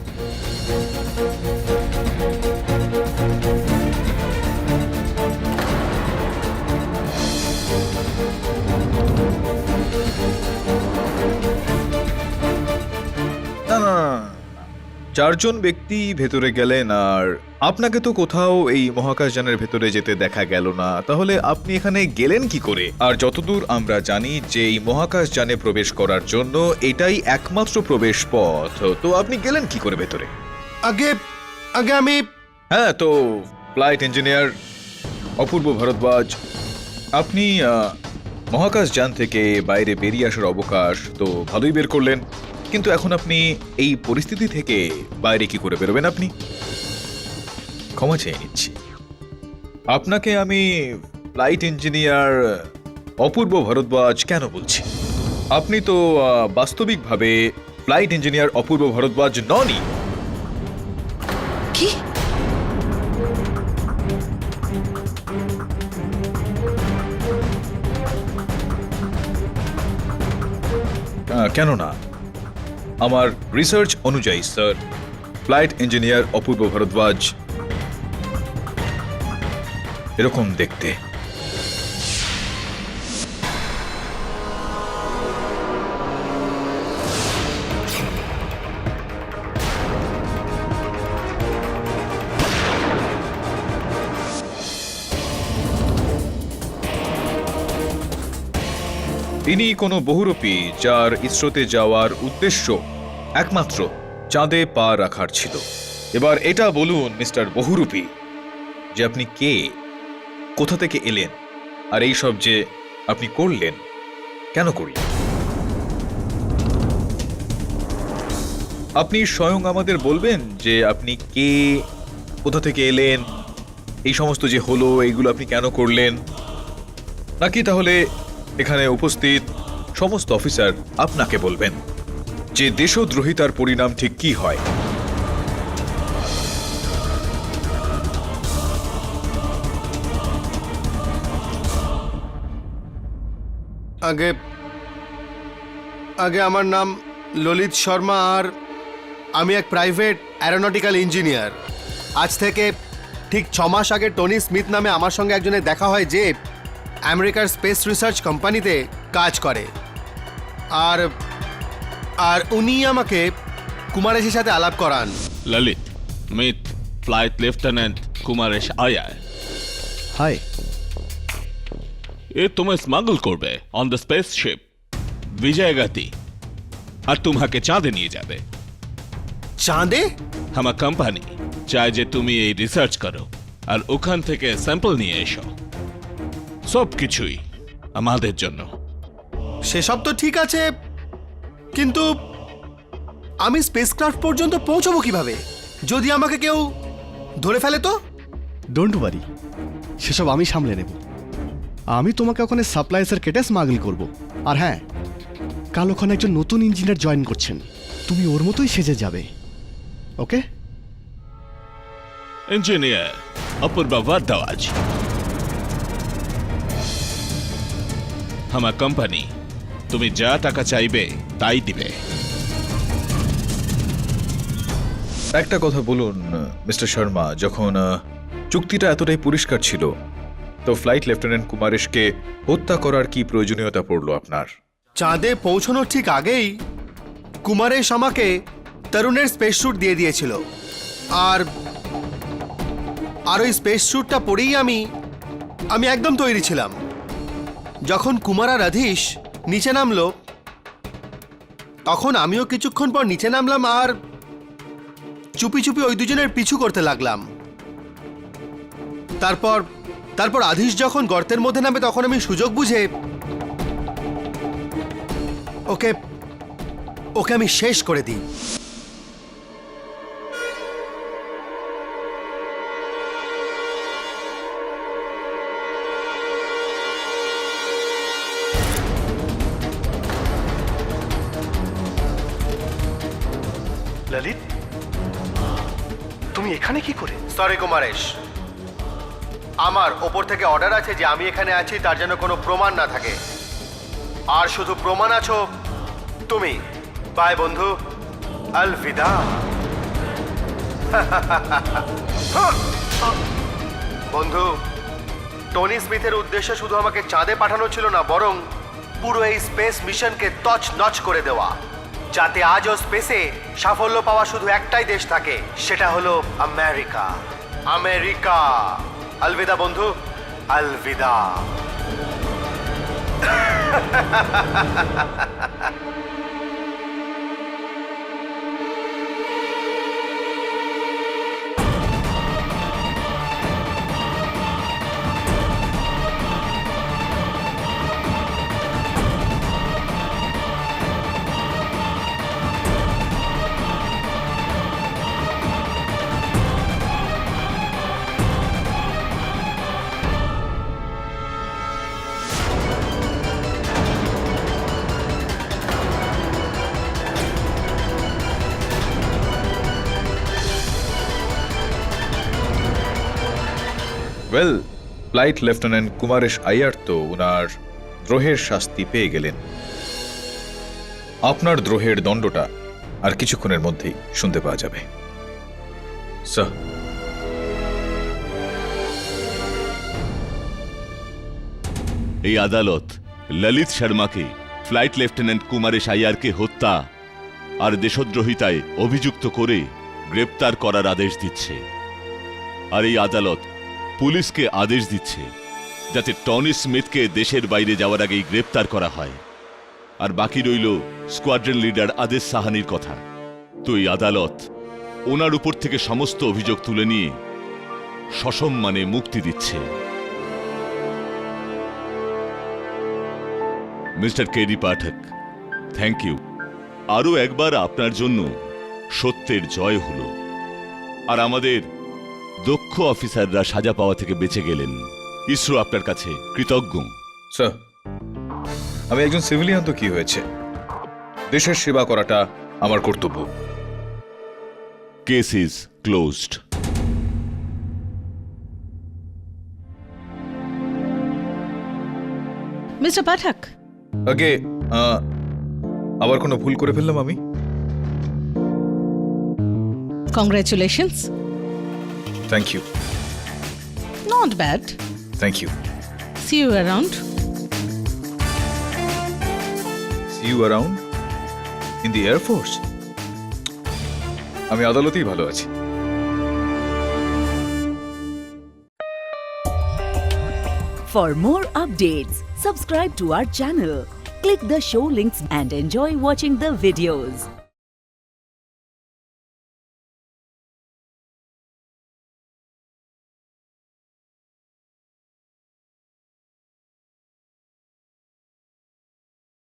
না না, 4 জন ব্যক্তি ভেতরে গেলেন আর আপনাকে তো কোথাও এই মহাকাশযানের ভেতরে যেতে দেখা গেল না। তাহলে আপনি এখানে গেলেন কি করে? আর যতদূর আমরা জানি যে এই মহাকাশযানে প্রবেশ করার জন্য এটাই একমাত্র প্রবেশ পথ, তো আপনি গেলেন কি করে ভেতরে? আগে আগে আমি হ্যাঁ, তো ফ্লাইট ইঞ্জিনিয়ার অপূর্ব ভরদ্বাজ, আপনি মহাকাশযান থেকে বাইরে বেরিয়ে আসার অবকাশ তো ভালোই বের করলেন, কিন্তু এখন আপনি এই পরিস্থিতি থেকে বাইরে কি করে বেরোবেন? আপনি ক্ষমা চেয়ে নিচ্ছি। আপনাকে আমি ফ্লাইট ইঞ্জিনিয়ার অপূর্ব ভরদ্বাজ কেন বলছি? আপনি তো বাস্তবিকভাবে ফ্লাইট ইঞ্জিনিয়ার অপূর্ব ভরদ্বাজ ননই। কি? কেন না, আমার রিসার্চ অনুযায়ী স্যার, ফ্লাইট ইঞ্জিনিয়ার অপূর্ব ভরদ্বাজ এরকম দেখতে। তিনি কোনো বহুরূপী যার ইসরোতে যাওয়ার উদ্দেশ্য একমাত্র চাঁদে পা রাখার ছিল। এবার এটা বলুন মিস্টার বহুরূপী যে আপনি কে, কোথা থেকে এলেন, আর এই সব যে আপনি করলেন কেন করলেন? আপনি স্বয়ং আমাদের বলবেন যে আপনি কে, কোথা থেকে এলেন, এই সমস্ত যে হলো এইগুলো আপনি কেন করলেন, নাকি তাহলে এখানে উপস্থিত সমস্ত অফিসার আপনাকে বলবেন যে দেশদ্রোহিতার পরিণাম ঠিক কি হয়? আগে আগে আমার নাম ললিত শর্মা আর আমি এক প্রাইভেট অ্যারোনটিক্যাল ইঞ্জিনিয়ার। আজ থেকে ঠিক 6 মাস আগে টনি স্মিথ নামে আমার সঙ্গে একজনের দেখা হয় যে আমেরিকার স্পেস রিসার্চ কোম্পানিতে কাজ করে, আর আর উনি আমাকে কুমারেশের সাথে আলাপ করান। Lalit, meet flight lieutenant Kumaresh Iyer. Hi. এ তোমায় স্মাগল করবে অন দ্য স্পেসশিপ বিজয়গতি, আর তোমাকে চাঁদে নিয়ে যাবে। চাঁদে? আমার কোম্পানি চায় যে তুমি এই রিসার্চ করো আর ওখান থেকে স্যাম্পল নিয়ে এসো। সব কিছুই আমাদের জন্য। সেসব তো ঠিক আছে, কিন্তু আমি স্পেসক্রাফট পর্যন্ত পৌঁছবো কিভাবে যদি আমাকে কেউ ধরে ফেলে তো? ডোন্ট ওয়ারি, সেসব আমি সামলে নেব। আমি তোমাকে ওখানে সাপ্লাইসের কেটে স্মাগল করব। আর হ্যাঁ, কাল ওখানে একজন নতুন ইঞ্জিনিয়ার জয়েন করছেন, তুমি ওর মতোই সেজে যাবে, ওকে? ইঞ্জিনিয়ার অপূর্ব ভারদ্বাজ, আমার কোম্পানি তুমি যা টাকা চাইবে তাই দিবে। একটা কথা বলুন মিস্টার শর্মা, যখন চুক্তিটা এতটাই পরিষ্কার ছিল, তো ফ্লাইট লেফটেন্যান্ট কুমারেশকে হত্যা করার কি প্রয়োজনীয়তা পড়লো আপনার? চাঁদে পৌঁছানোর ঠিক আগেই কুমারেশ আমাকে তরুণের স্পেস স্যুট দিয়ে দিয়েছিল, আর ওই স্পেস স্যুটটা পরেই আমি একদম তৈরি ছিলাম। যখন কুমার আর রাধীশ নিচে নামলো, তখন আমিও কিছুক্ষণ পর নিচে নামলাম আর চুপি চুপি ওই দুজনের পিছু করতে লাগলাম। তারপর আধীশ যখন গর্তের মধ্যে নামে, তখন আমি সুযোগ বুঝে ওকে আমি শেষ করে দিই। ললিত, তুমি এখানে কি করে? সরি কুমারেশ, আমার ওপর থেকে অর্ডার আছে যে আমি এখানে আছি তার যেন কোনো প্রমাণ না থাকে, আর শুধু প্রমাণ আছো তুমি। বাই বন্ধু, আলবিদা। বন্ধু, টনি স্মিথের উদ্দেশ্য শুধু আমাকে চাঁদে পাঠানো ছিল না, বরং পুরো এই স্পেস মিশনকে তছনছ করে দেওয়া, যাতে আজও স্পেসে সাফল্য পাওয়া শুধু একটাই দেশ থাকে, সেটা হলো আমেরিকা। আমেরিকা। আলবিদা বন্ধু, আলবিদা। Well, flight lieutenant Kumaresh Iyer তো ওনার দ্রোহের শাস্তি পেয়ে গেলেন। আপনার দ্রোহের দণ্ডটা আর কিছুক্ষণের মধ্যেই শুনতে পাওয়া যাবে। স্যার, এই আদালত ললিত শর্মাকে ফ্লাইট লেফটেন্যান্ট কুমারেশ আইয়ারকে হত্যা আর দেশদ্রোহিতায় অভিযুক্ত করে গ্রেপ্তার করার আদেশ দিচ্ছে। আর এই আদালত পুলিশকে আদেশ দিচ্ছে যাতে টনি স্মিথকে দেশের বাইরে যাওয়ার আগেই গ্রেপ্তার করা হয়। আর বাকি রইল স্কোয়াড্রন লিডার আদেশ সাহানির কথা। তো এই আদালত ওনার উপর থেকে সমস্ত অভিযোগ তুলে নিয়ে সসম্মানে মুক্তি দিচ্ছে। Mister KD Pathak, thank you. আরও একবার আপনার জন্য সত্যের জয় হলো, আর আমাদের দক্ষ অফিসাররা সাজা পাওয়া থেকে বেঁচে গেলেন। ইসরো আপনার কাছে কৃতজ্ঞ। স্যার, আমি একজন সিভিলিয়ান তো কি হয়েছে, দেশের সেবা করাটা আমার কর্তব্য। Case is closed. Mister Pathak, আগে আবার কোনো ভুল করে ফেললাম আমি? Congratulations. Thank you. Not bad. Thank you. See you around. See you around in the air force. আমি আদালতেই ভালো আছি। For more updates, subscribe to our channel, click the show links and enjoy watching the videos.